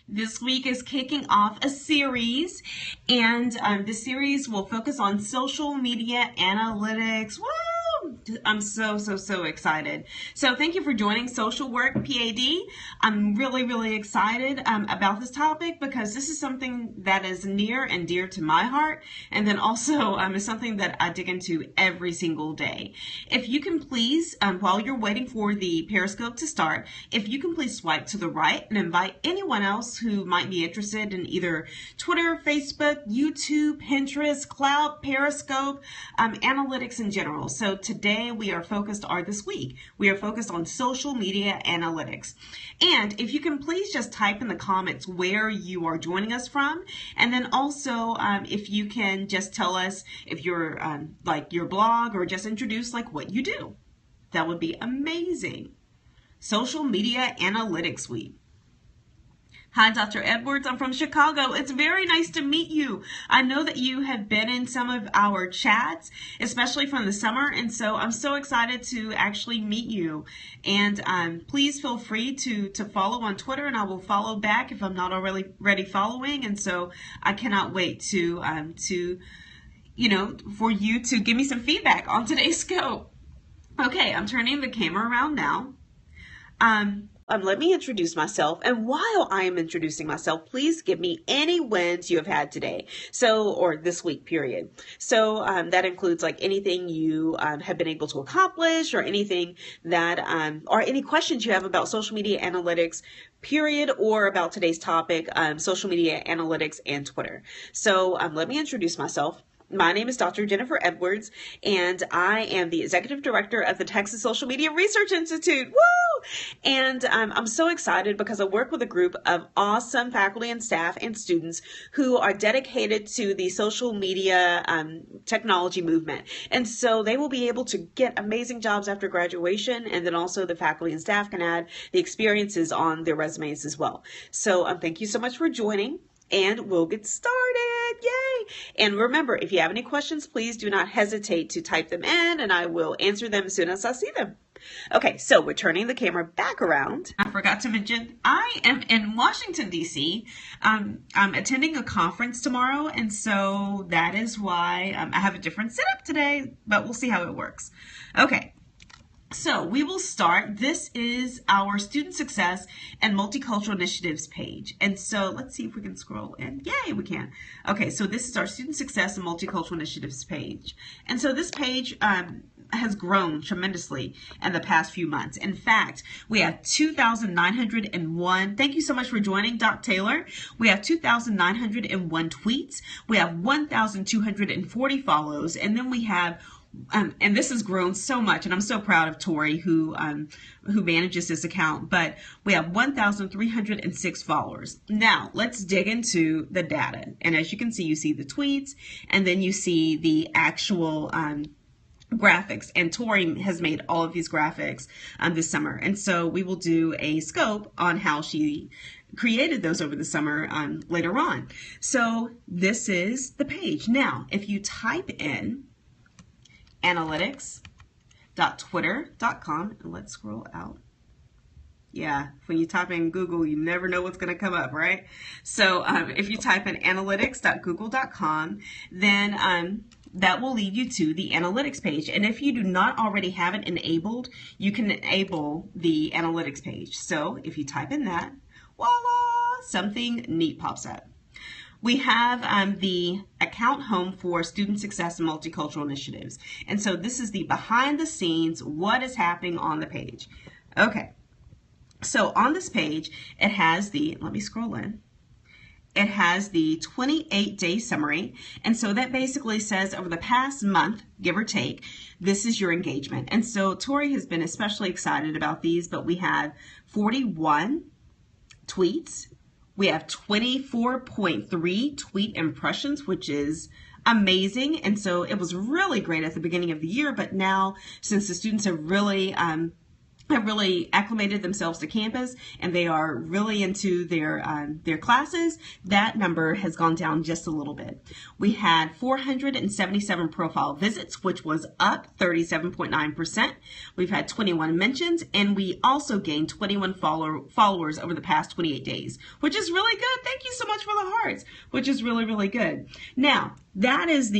This week is kicking off a series, and the series will focus on social media analytics. Woo! I'm so excited. So thank you for joining Social Work PAD. I'm really excited about this topic because this is something that is near and dear to my heart, and then also is something that I dig into every single day. If you can please, while you're waiting for the Periscope to start, if you can please swipe to the right and invite anyone else who might be interested in either Twitter, Facebook, YouTube, Pinterest, Cloud, Periscope, analytics in general. So today we are focused, or this week, we are focused on social media analytics. And if you can please just type in the comments where you are joining us from, and then also if you can just tell us if you're like your blog, or just introduce like what you do. That would be amazing. Social Media Analytics Week. Hi, Dr. Edwards. I'm from Chicago. It's very nice to meet you. I know that you have been in some of our chats, especially from the summer, and so I'm so excited to actually meet you. And please feel free to follow on Twitter, and I will follow back if I'm not already following. And so I cannot wait to for you to give me some feedback on today's scope. Okay, I'm turning the camera around now. Let me introduce myself, and while I am introducing myself, please give me any wins you have had today, or this week, period. So that includes like anything you have been able to accomplish, or anything that, or any questions you have about social media analytics, period, or about today's topic, social media analytics and Twitter. So let me introduce myself. My name is Dr. Jennifer Edwards, and I am the Executive Director of the Texas Social Media Research Institute. Woo! And I'm so excited because I work with a group of awesome faculty and staff and students who are dedicated to the social media technology movement. And so they will be able to get amazing jobs after graduation, and then also the faculty and staff can add the experiences on their resumes as well. So thank you so much for joining, and we'll get started. Yay! And remember, if you have any questions, please do not hesitate to type them in, and I will answer them as soon as I see them. Okay, so we're turning the camera back around. I forgot to mention, I am in Washington, D.C. I'm attending a conference tomorrow, and so that is why I have a different setup today, but we'll see how it works. Okay. So we will start. This is our Student Success and Multicultural Initiatives page. And so let's see if we can scroll in. Yay, we can. Okay, so this is our Student Success and Multicultural Initiatives page. And so this page has grown tremendously in the past few months. In fact, we have 2,901. Thank you so much for joining, Doc Taylor. We have 2,901 tweets. We have 1,240 follows. And then we have and this has grown so much, and I'm so proud of Tori who manages this account, but we have 1,306 followers. Now, let's dig into the data. And as you can see, you see the tweets, and then you see the actual graphics, and Tori has made all of these graphics this summer. And so we will do a scope on how she created those over the summer later on. So this is the page. Now, if you type in analytics.twitter.com, and let's scroll out. Yeah, when you type in Google, you never know what's going to come up, right? So if you type in analytics.google.com, then that will lead you to the analytics page. And if you do not already have it enabled, you can enable the analytics page. So if you type in that, voila, something neat pops up. We have the account home for Student Success and Multicultural Initiatives. And so this is the behind the scenes, what is happening on the page. Okay, so on this page, it has let me scroll in. It has the 28-day summary. And so that basically says over the past month, give or take, this is your engagement. And so Tori has been especially excited about these, but we have 41 tweets. We have 24.3 tweet impressions, which is amazing. And so it was really great at the beginning of the year, but now since the students have really have really acclimated themselves to campus and they are really into their classes, that number has gone down just a little bit. We had 477 profile visits, which was up 37.9%. We've had 21 mentions, and we also gained 21 followers over the past 28 days, which is really good. Thank you so much for the hearts, which is really, really good. Now, that is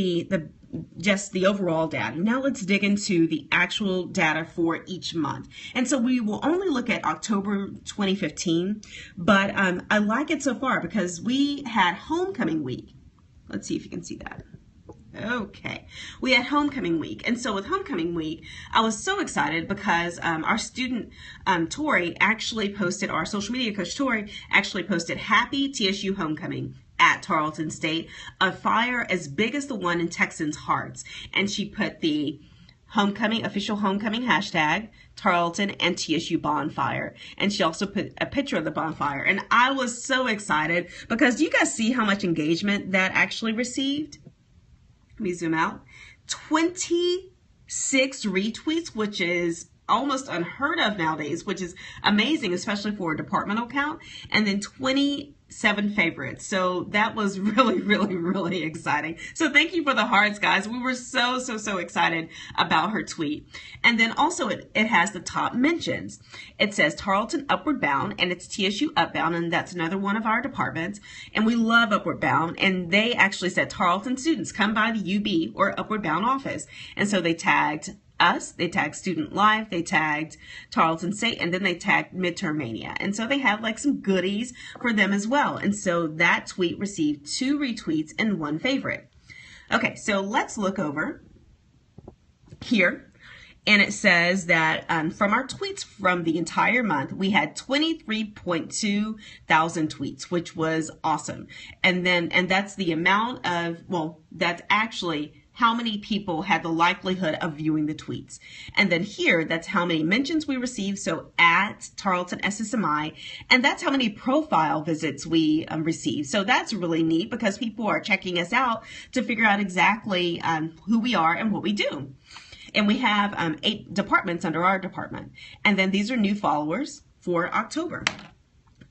just the overall data. Now let's dig into the actual data for each month. And so we will only look at October 2015, but I like it so far because we had homecoming week. Let's see if you can see that. Okay, we had homecoming week, and so with homecoming week, I was so excited because our student Tori actually posted, our social media coach Tori actually posted "Happy TSU Homecoming" at Tarleton State, a fire as big as the one in Texans' hearts, and she put the official homecoming hashtag, Tarleton and TSU bonfire. And she also put a picture of the bonfire. And I was so excited because you guys see how much engagement that actually received? Let me zoom out. 26 retweets, which is almost unheard of nowadays, which is amazing, especially for a departmental count. And then 27 favorites. So that was really, really, really exciting. So thank you for the hearts, guys. We were so excited about her tweet. And then also it has the top mentions. It says Tarleton Upward Bound, and it's TSU Upbound, and that's another one of our departments. And we love Upward Bound. And they actually said Tarleton students come by the UB or Upward Bound office. And so they tagged us, they tagged Student Life, they tagged Tarleton State, and then they tagged Midterm Mania. And so they had like some goodies for them as well. And so that tweet received 2 retweets and 1 favorite. Okay, so let's look over here. And it says that from our tweets from the entire month, we had 23.2 thousand tweets, which was awesome. And that's the amount of, well, that's actually how many people had the likelihood of viewing the tweets. And then here, that's how many mentions we received, so at Tarleton SSMI, and that's how many profile visits we received. So that's really neat because people are checking us out to figure out exactly who we are and what we do. And we have 8 departments under our department. And then these are new followers for October.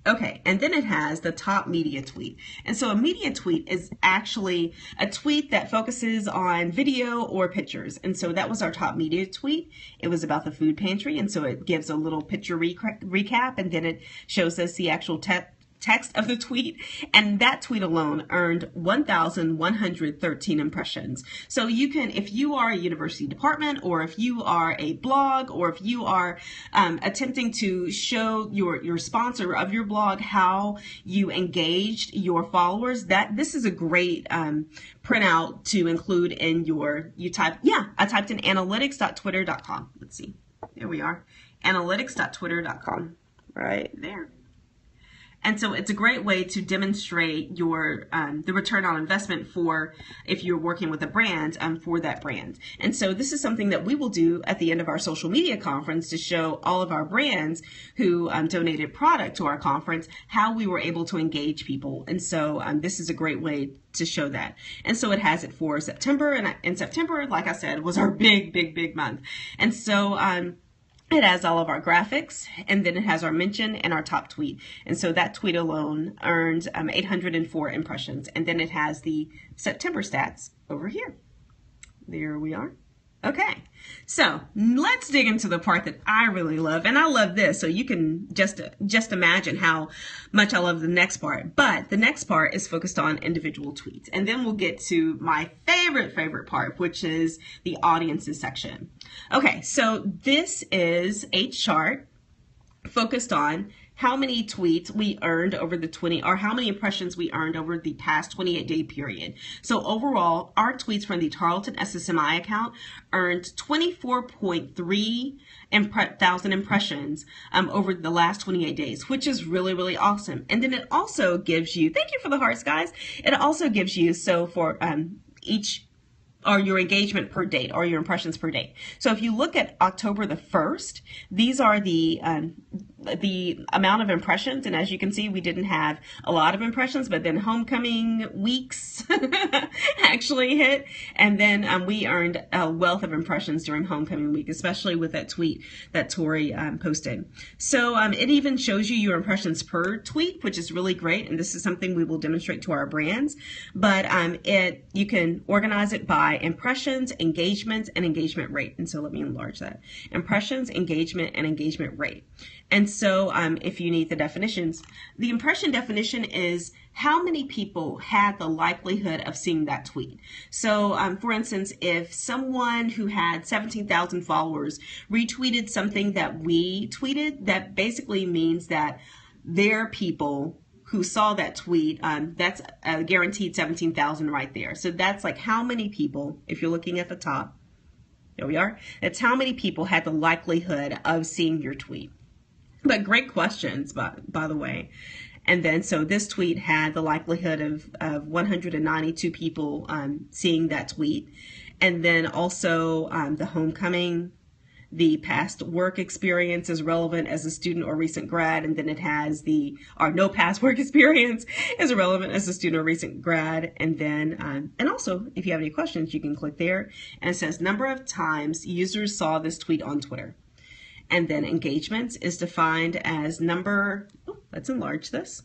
Okay, and then it has the top media tweet. And so a media tweet is actually a tweet that focuses on video or pictures. And so that was our top media tweet. It was about the food pantry. And so it gives a little picture recap, and then it shows us the actual text of the tweet, and that tweet alone earned 1,113 impressions. So you can, if you are a university department, or if you are a blog, or if you are attempting to show your sponsor of your blog how you engaged your followers, that this is a great printout to include in your, I typed in analytics.twitter.com. Let's see, there we are, analytics.twitter.com, right there. And so it's a great way to demonstrate your the return on investment for if you're working with a brand for that brand. And so this is something that we will do at the end of our social media conference to show all of our brands who donated product to our conference how we were able to engage people. And so this is a great way to show that. And so it has it for September, and in September, like I said, was our big month. And so it has all of our graphics, and then it has our mention and our top tweet. And so that tweet alone earned 804 impressions. And then it has the September stats over here. There we are. Okay, so let's dig into the part that I really love, and I love this, so you can just imagine how much I love the next part. But the next part is focused on individual tweets, and then we'll get to my favorite part, which is the audiences section. Okay, so this is a chart focused on how many tweets we earned over the how many impressions we earned over the past 28-day period. So overall, our tweets from the Tarleton SSMI account earned 24.3 thousand impressions over the last 28 days, which is really awesome. And then it also gives you, thank you for the hearts, guys. It also gives you, so for each or your engagement per date, or your impressions per date. So if you look at October the 1st, these are the amount of impressions. And as you can see, we didn't have a lot of impressions, but then homecoming weeks actually hit. And then we earned a wealth of impressions during homecoming week, especially with that tweet that Tori posted. So it even shows you your impressions per tweet, which is really great. And this is something we will demonstrate to our brands. But you can organize it by impressions, engagements, and engagement rate. And so let me enlarge that. Impressions, engagement, and engagement rate. And so if you need the definitions, the impression definition is how many people had the likelihood of seeing that tweet. So for instance, if someone who had 17,000 followers retweeted something that we tweeted, that basically means that their people who saw that tweet, that's a guaranteed 17,000 right there. So that's like how many people, if you're looking at the top, there we are, that's how many people had the likelihood of seeing your tweet. But great questions, by the way. And then, so this tweet had the likelihood of 192 people seeing that tweet. And then also the homecoming, the past work experience is relevant as a student or recent grad, and then it has or no past work experience is relevant as a student or recent grad. And then, and also, if you have any questions, you can click there, and it says number of times users saw this tweet on Twitter. And then engagements is defined as let's enlarge this.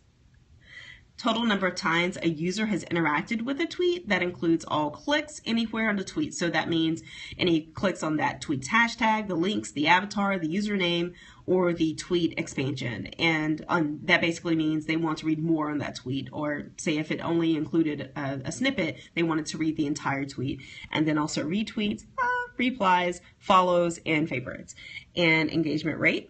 Total number of times a user has interacted with a tweet. That includes all clicks anywhere on the tweet. So that means any clicks on that tweet's hashtag, the links, the avatar, the username, or the tweet expansion. And that basically means they want to read more on that tweet, or say if it only included a snippet, they wanted to read the entire tweet. And then also retweets, replies, follows, and favorites. And engagement rate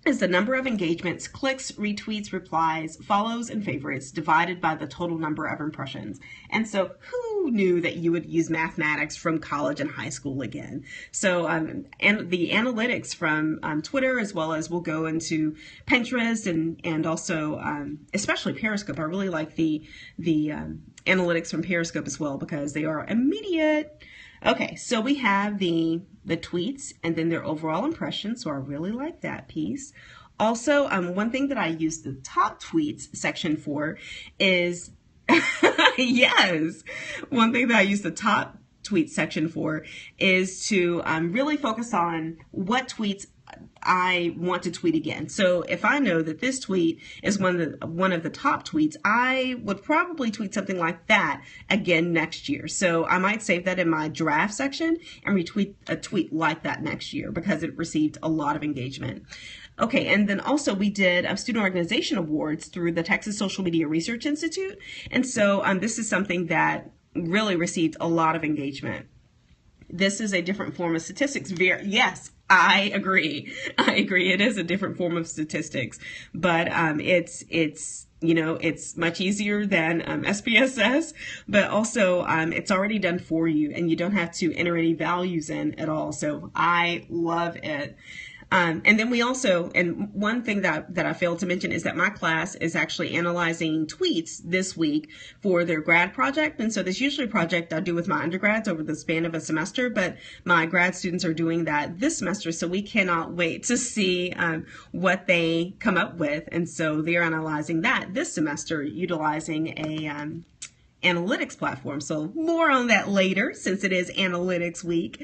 is the number of engagements, clicks, retweets, replies, follows, and favorites divided by the total number of impressions. And so who knew that you would use mathematics from college and high school again? So and the analytics from Twitter, as well as we'll go into Pinterest and also especially Periscope. I really like the analytics from Periscope as well, because they are immediate. Okay, so we have the tweets and then their overall impressions. So I really like that piece. Also, one thing that I use the top tweets section for is, yes, one thing that I use the top tweet section for is to really focus on what tweets I want to tweet again. So if I know that this tweet is one of the top tweets, I would probably tweet something like that again next year. So I might save that in my draft section and retweet a tweet like that next year because it received a lot of engagement. Okay, and then also we did student organization awards through the Texas Social Media Research Institute. And so this is something that really received a lot of engagement. This is a different form of statistics. Yes, I agree. It is a different form of statistics, but it's much easier than SPSS, but also it's already done for you, and you don't have to enter any values in at all. So I love it. And then we also, and one thing that I failed to mention is that my class is actually analyzing tweets this week for their grad project. And so this usually a project I do with my undergrads over the span of a semester, but my grad students are doing that this semester. So we cannot wait to see what they come up with. And so they're analyzing that this semester utilizing a analytics platform. So more on that later, since it is analytics week.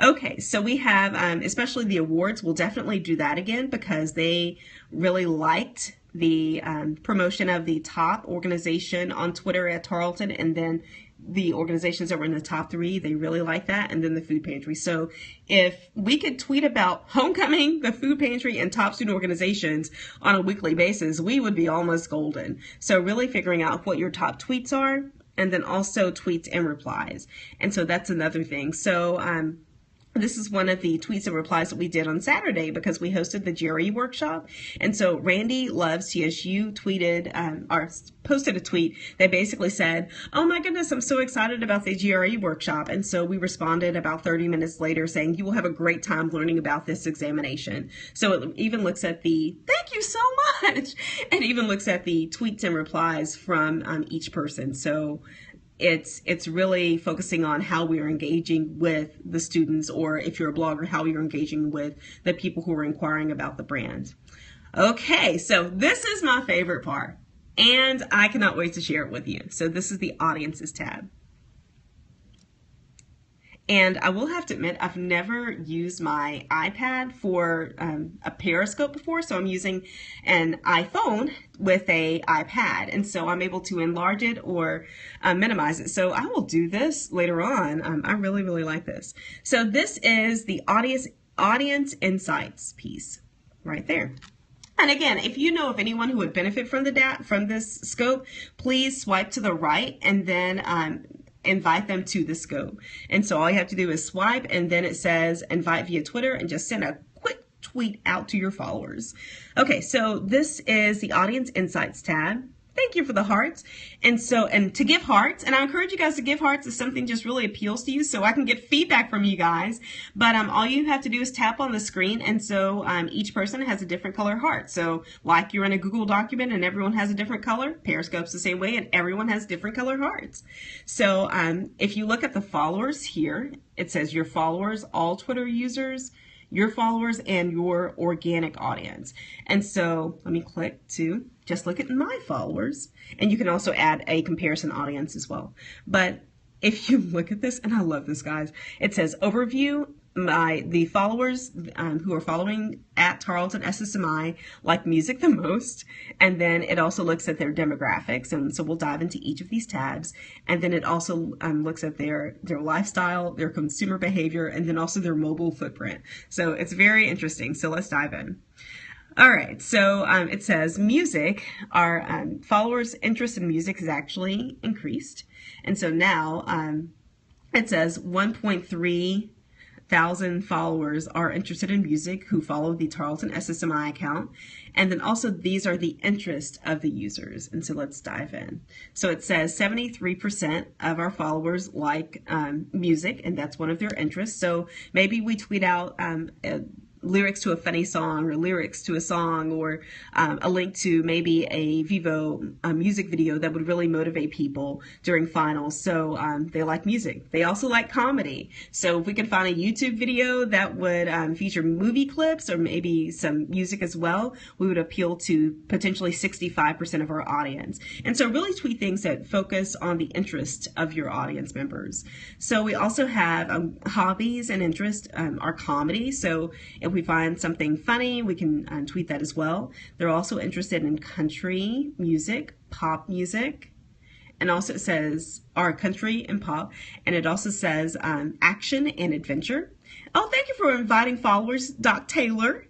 Okay, so we have, especially the awards, we'll definitely do that again because they really liked the promotion of the top organization on Twitter at Tarleton, and then the organizations that were in the top 3, they really like that, and then the food pantry. So if we could tweet about homecoming, the food pantry, and top student organizations on a weekly basis, we would be almost golden. So really figuring out what your top tweets are, and then also tweets and replies. And so that's another thing. So this is one of the tweets and replies that we did on Saturday because we hosted the GRE workshop. And so Randy Loves TSU tweeted or posted a tweet that basically said, "Oh my goodness, I'm so excited about the GRE workshop." And so we responded about 30 minutes later saying, "You will have a great time learning about this examination." So it even looks at thank you so much. It even looks at the tweets and replies from each person. So it's really focusing on how we are engaging with the students, or if you're a blogger, how you're engaging with the people who are inquiring about the brand. Okay, so this is my favorite part, and I cannot wait to share it with you. So this is the Audiences tab. And I will have to admit, I've never used my iPad for a Periscope before, so I'm using an iPhone with a iPad, and so I'm able to enlarge it or minimize it. So I will do this later on. I really, really like this. So this is the Audience Insights piece right there. And again, if you know of anyone who would benefit from this scope, please swipe to the right and then invite them to the scope. And so all you have to do is swipe, and then it says invite via Twitter, and just send a quick tweet out to your followers. Okay, so this is the Audience Insights tab. Thank you for the hearts. And to give hearts, and I encourage you guys to give hearts if something just really appeals to you, so I can get feedback from you guys. But all you have to do is tap on the screen, and so each person has a different color heart. So like you're in a Google document and everyone has a different color, Periscope's the same way, and everyone has different color hearts. So if you look at the followers here, it says your followers, all Twitter users, your followers, and your organic audience. And so let me click to just look at my followers, and you can also add a comparison audience as well. But if you look at this, and I love this, guys, it says overview. The followers who are following at Tarleton SSMI like music the most, and then it also looks at their demographics, and so we'll dive into each of these tabs, and then it also looks at their lifestyle, their consumer behavior, and then also their mobile footprint. So it's very interesting. So let's dive in. All right, so it says music, our followers' interest in music has actually increased, and so now it says 1.3 thousand followers are interested in music who follow the Tarleton SSMI account. And then also these are the interest of the users. And so let's dive in. So it says 73% of our followers like music, and that's one of their interests. So maybe we tweet out lyrics to a funny song, or lyrics to a song, or a link to maybe a Vivo music video that would really motivate people during finals. So they like music. They also like comedy. So if we could find a YouTube video that would feature movie clips or maybe some music as well, we would appeal to potentially 65% of our audience. And so really tweet things that focus on the interest of your audience members. So we also have hobbies and interests are comedy. So if we find something funny, we can tweet that as well. They're also interested in country music, pop music, and also it says our country and pop, and it also says action and adventure. Oh, thank you for inviting followers, Doc Taylor.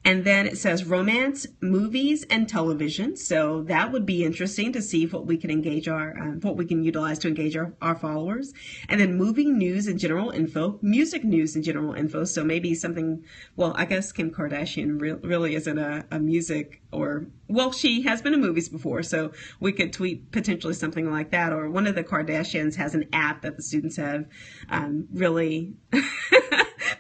And then it says romance, movies, and television. So that would be interesting to see what we can engage what we can utilize to engage our followers. And then movie news and general info, music news and general info. So maybe something, well, I guess Kim Kardashian really isn't a music, or, well, she has been in movies before. So we could tweet potentially something like that. Or one of the Kardashians has an app that the students have really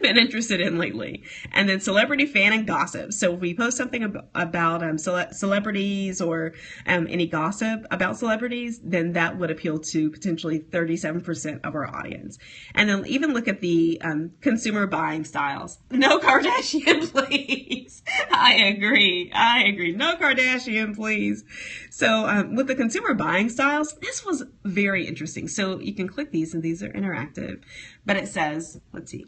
been interested in lately. And then celebrity fan and gossip. So if we post something about celebrities, or any gossip about celebrities, then that would appeal to potentially 37% of our audience. And then even look at the consumer buying styles. No Kardashian, please. I agree. No Kardashian, please. So with the consumer buying styles, this was very interesting. So you can click these, and these are interactive. But it says, let's see.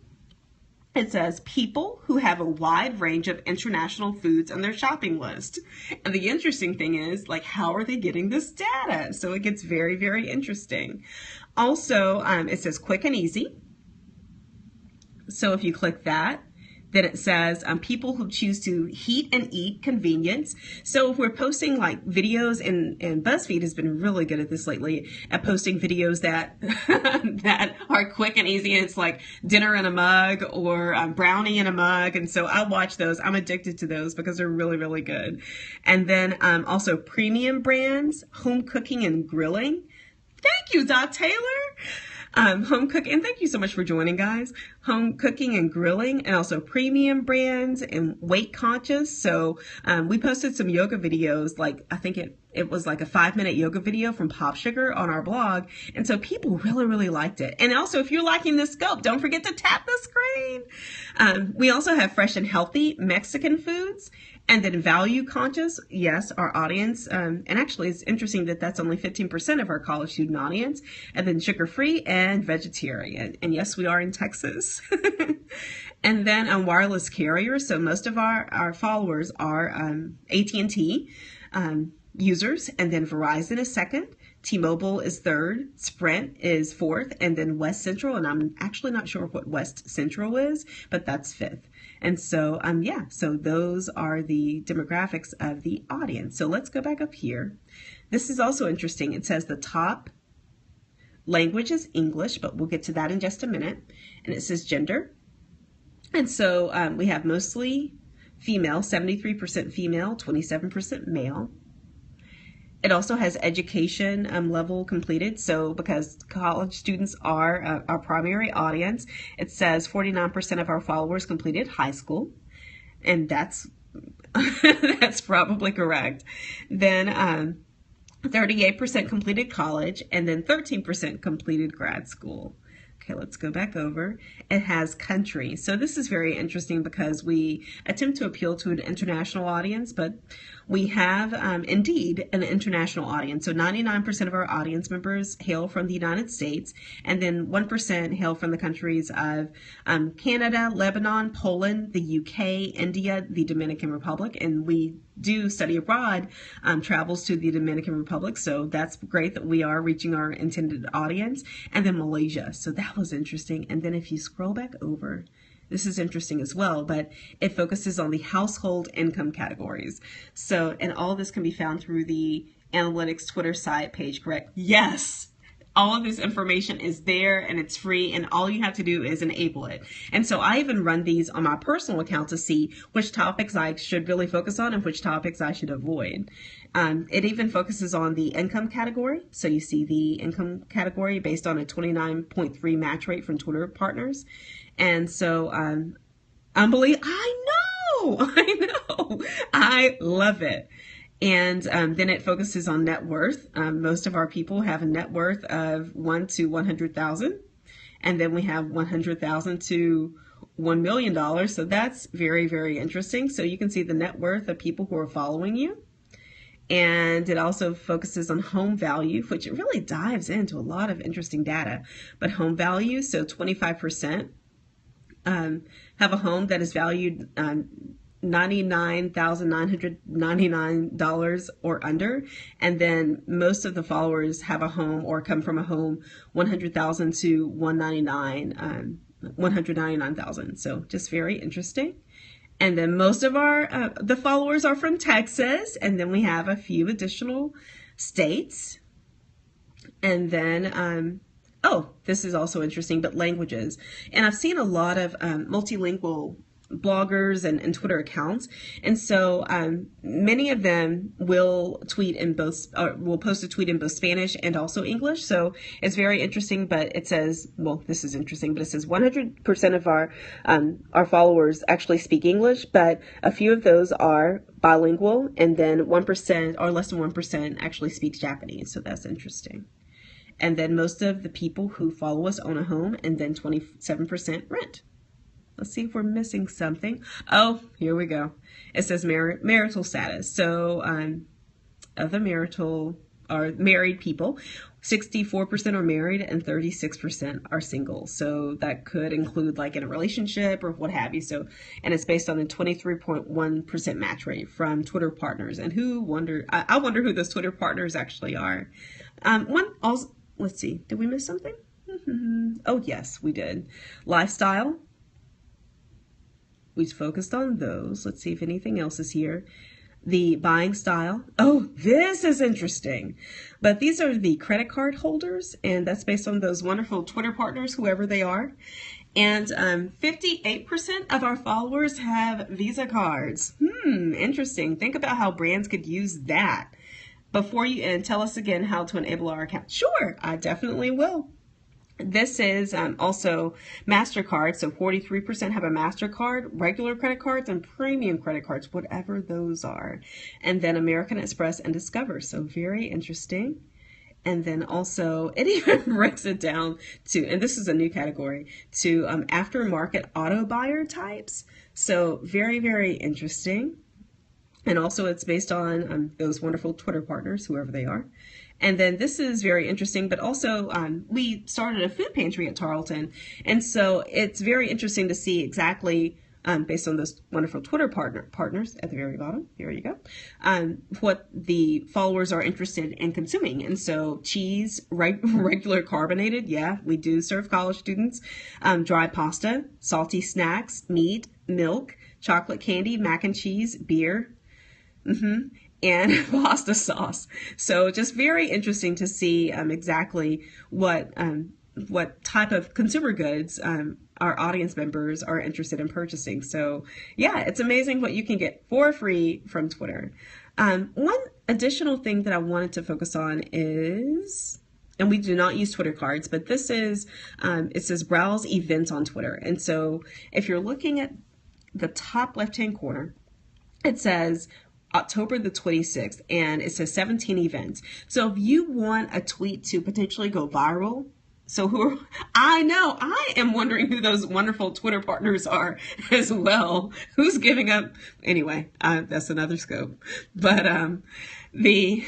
It says people who have a wide range of international foods on their shopping list. And the interesting thing is, like, how are they getting this data? So it gets very, very interesting. Also, it says quick and easy. So if you click that, then it says people who choose to heat and eat convenience. So if we're posting like videos, and BuzzFeed has been really good at this lately, at posting videos that that are quick and easy. It's like dinner in a mug, or brownie in a mug. And so I watch those. I'm addicted to those because they're really, really good. And then also premium brands, home cooking and grilling. Thank you, Doc Taylor. Home cooking, and thank you so much for joining, guys. Home cooking and grilling, and also premium brands and weight conscious. So we posted some yoga videos, like I think it it was like a 5-minute yoga video from Pop Sugar on our blog. And so people really liked it. And also, if you're liking this scope, don't forget to tap the screen. We also have fresh and healthy Mexican foods. And then value conscious, yes, our audience, and actually it's interesting that that's only 15% of our college student audience, and then sugar-free and vegetarian. And yes, we are in Texas. And then on wireless carriers, so most of our followers are AT&T users, and then Verizon is second. T-Mobile is third, Sprint is fourth, and then West Central, and I'm actually not sure what West Central is, but that's fifth. And so, so those are the demographics of the audience. So let's go back up here. This is also interesting. It says the top language is English, but we'll get to that in just a minute. And it says gender. And so we have mostly female, 73% female, 27% male. It also has education level completed. So because college students are our primary audience, it says 49% of our followers completed high school. And that's that's probably correct. Then 38% completed college, and then 13% completed grad school. Okay, let's go back over. It has country. So this is very interesting because we attempt to appeal to an international audience, but we have indeed an international audience. So 99% of our audience members hail from the United States, and then 1% hail from the countries of Canada, Lebanon, Poland, the UK, India, the Dominican Republic, and we do study abroad travels to the Dominican Republic. So that's great that we are reaching our intended audience. And then Malaysia. So that was interesting. And then if you scroll back over, this is interesting as well, but it focuses on the household income categories. So, and all of this can be found through the analytics Twitter site page, correct? Yes. All of this information is there and it's free, and all you have to do is enable it. And so I even run these on my personal account to see which topics I should really focus on and which topics I should avoid. It even focuses on the income category. So you see the income category based on a 29.3 match rate from Twitter partners. And so unbelievable. I know. I love it. And then it focuses on net worth. Most of our people have a net worth of 1 to 100,000. And then we have 100,000 to $1 million. So that's very, very interesting. So you can see the net worth of people who are following you. And it also focuses on home value, which it really dives into a lot of interesting data. But home value, so 25% have a home that is valued $99,999 or under, and then most of the followers have a home or come from a home 100,000 to 199,000. So just very interesting. And then most of our the followers are from Texas, and then we have a few additional states. And then this is also interesting, but languages. And I've seen a lot of multilingual bloggers and Twitter accounts, and so many of them will tweet in both, or will post a tweet in both Spanish and also English. So it's very interesting. But it says, well, this is interesting, but it says 100% of our followers actually speak English, but a few of those are bilingual, and then 1% or less than 1% actually speaks Japanese. So that's interesting. And then most of the people who follow us own a home, and then 27% rent. Let's see if we're missing something. Oh, here we go. It says marital status. So of the marital or married people, 64% are married and 36% are single. So that could include like in a relationship or what have you. So, and it's based on a 23.1% match rate from Twitter partners. And I wonder who those Twitter partners actually are. Let's see. Did we miss something? Oh, yes, we did. Lifestyle. We focused on those. Let's see if anything else is here. The buying style. Oh, this is interesting. But these are the credit card holders, and that's based on those wonderful Twitter partners, whoever they are. And 58% of our followers have Visa cards. Interesting. Think about how brands could use that. Before you tell us again how to enable our account. Sure, I definitely will. This is also MasterCard. So 43% have a MasterCard, regular credit cards, and premium credit cards, whatever those are. And then American Express and Discover. So very interesting. And then also, it even breaks it down to, and this is a new category, to aftermarket auto buyer types. So very, very interesting. And also it's based on those wonderful Twitter partners, whoever they are. And then this is very interesting, but also we started a food pantry at Tarleton. And so it's very interesting to see exactly, based on those wonderful Twitter partners at the very bottom, here you go, what the followers are interested in consuming. And so cheese, regular carbonated, yeah, we do serve college students, dry pasta, salty snacks, meat, milk, chocolate candy, mac and cheese, beer, and pasta sauce. So just very interesting to see exactly what type of consumer goods our audience members are interested in purchasing. So yeah, it's amazing what you can get for free from Twitter. One additional thing that I wanted to focus on is, and we do not use Twitter cards, but this is, it says browse events on Twitter. And so if you're looking at the top left-hand corner, it says October the 26th, and it says 17 events. So if you want a tweet to potentially go viral, so I know, I am wondering who those wonderful Twitter partners are as well. Who's giving up? Anyway, that's another scope. But the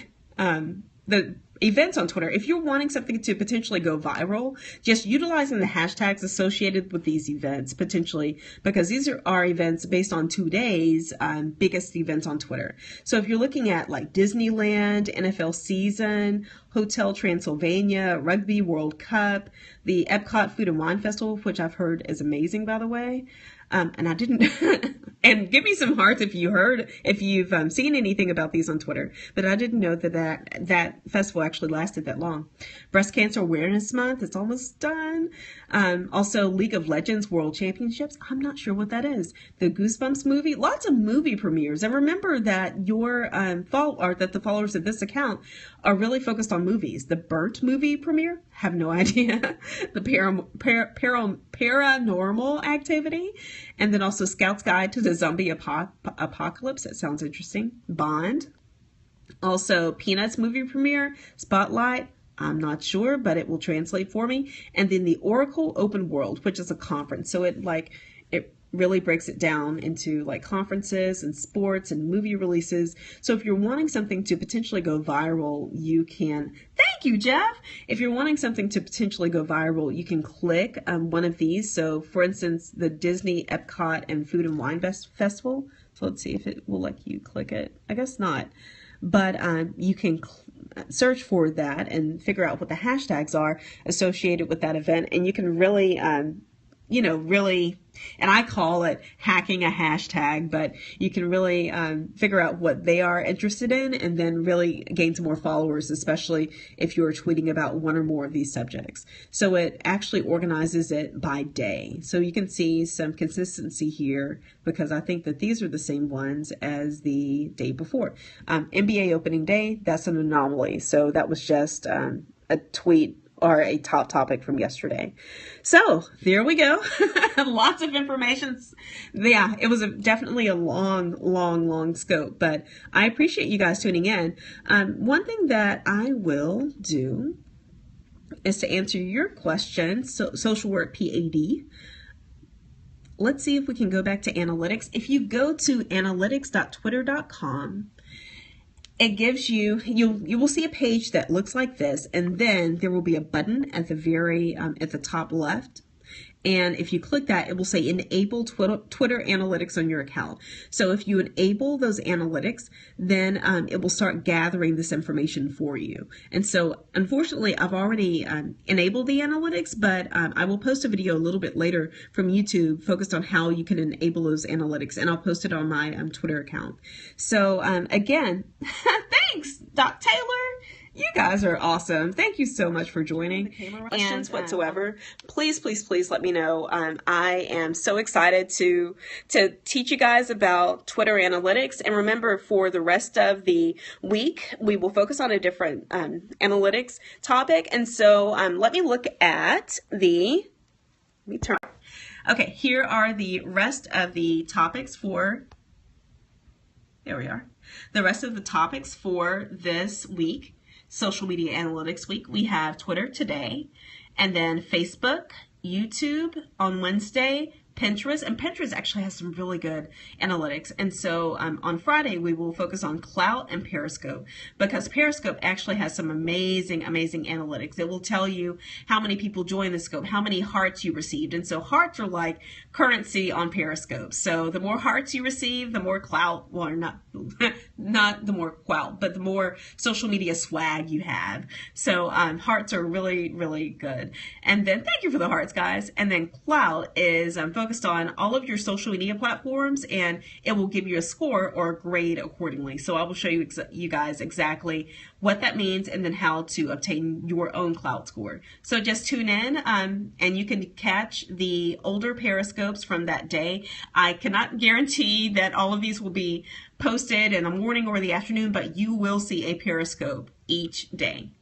events on Twitter, if you're wanting something to potentially go viral, just utilizing the hashtags associated with these events potentially, because these are events based on today's biggest events on Twitter. So if you're looking at like Disneyland, NFL season, Hotel Transylvania, Rugby World Cup, the Epcot Food and Wine Festival, which I've heard is amazing, by the way. And I didn't, and give me some hearts if you've seen anything about these on Twitter, but I didn't know that festival actually lasted that long. Breast Cancer Awareness Month, it's almost done. Also League of Legends World Championships, I'm not sure what that is. The Goosebumps movie, lots of movie premieres. And remember that the followers of this account are really focused on movies. The Burnt movie premiere, have no idea. The Paranormal Activity, and then also Scout's Guide to the Zombie Apocalypse. That sounds interesting. Bond. Also Peanuts movie premiere, Spotlight. I'm not sure, but it will translate for me. And then the Oracle Open World, which is a conference. So it really breaks it down into like conferences and sports and movie releases. So if you're wanting something to potentially go viral, you can, thank you, Jeff. If you're wanting something to potentially go viral, you can click one of these. So for instance, the Disney, Epcot, and Food and Wine Festival. So let's see if it will let you click it. I guess not. But you can search for that and figure out what the hashtags are associated with that event. And you can really, really, and I call it hacking a hashtag, but you can really figure out what they are interested in and then really gain some more followers, especially if you're tweeting about one or more of these subjects. So it actually organizes it by day. So you can see some consistency here because I think that these are the same ones as the day before. NBA opening day, that's an anomaly. So that was just a tweet or a top topic from yesterday. So there we go. Lots of information. Yeah, it was definitely a long scope, but I appreciate you guys tuning in. One thing that I will do is to answer your question. So social work PAD. Let's see if we can go back to analytics. If you go to analytics.twitter.com, it gives you will see a page that looks like this, and then there will be a button at the very at the top left. And if you click that, it will say enable Twitter analytics on your account. So if you enable those analytics, then it will start gathering this information for you. And so unfortunately, I've already enabled the analytics, but I will post a video a little bit later from YouTube focused on how you can enable those analytics, and I'll post it on my Twitter account. So again, thanks, Doc Taylor. You guys are awesome. Thank you so much for joining. Questions whatsoever, please, please, please let me know. I am so excited to teach you guys about Twitter analytics. And remember, for the rest of the week, we will focus on a different analytics topic. And so let me look at the, let me turn. Okay, here are the rest of the topics for, there we are. The rest of the topics for this week. Social Media Analytics Week. We have Twitter today, and then Facebook, YouTube on Wednesday, Pinterest, and Pinterest actually has some really good analytics. And so on Friday, we will focus on Klout and Periscope, because Periscope actually has some amazing, amazing analytics. It will tell you how many people joined the scope, how many hearts you received. And so hearts are like currency on Periscope. So the more hearts you receive, the more clout, well, not the more clout, but the more social media swag you have. So hearts are really, really good. And then thank you for the hearts, guys. And then Klout is focused on all of your social media platforms, and it will give you a score or a grade accordingly. So I will show you guys exactly what that means and then how to obtain your own Klout score. So just tune in and you can catch the older Periscopes from that day. I cannot guarantee that all of these will be posted in the morning or the afternoon, but you will see a Periscope each day.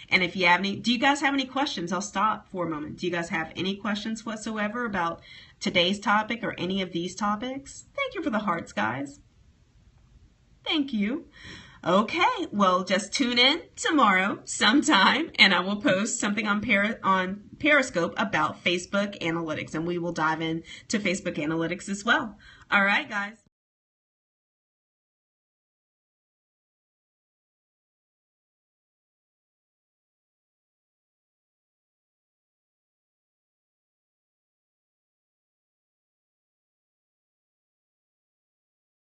And if you have any, do you guys have any questions? I'll stop for a moment. Do you guys have any questions whatsoever about today's topic or any of these topics? Thank you for the hearts, guys. Thank you. Okay, well, just tune in tomorrow sometime, and I will post something on Periscope about Facebook analytics, and we will dive into Facebook analytics as well. All right, guys.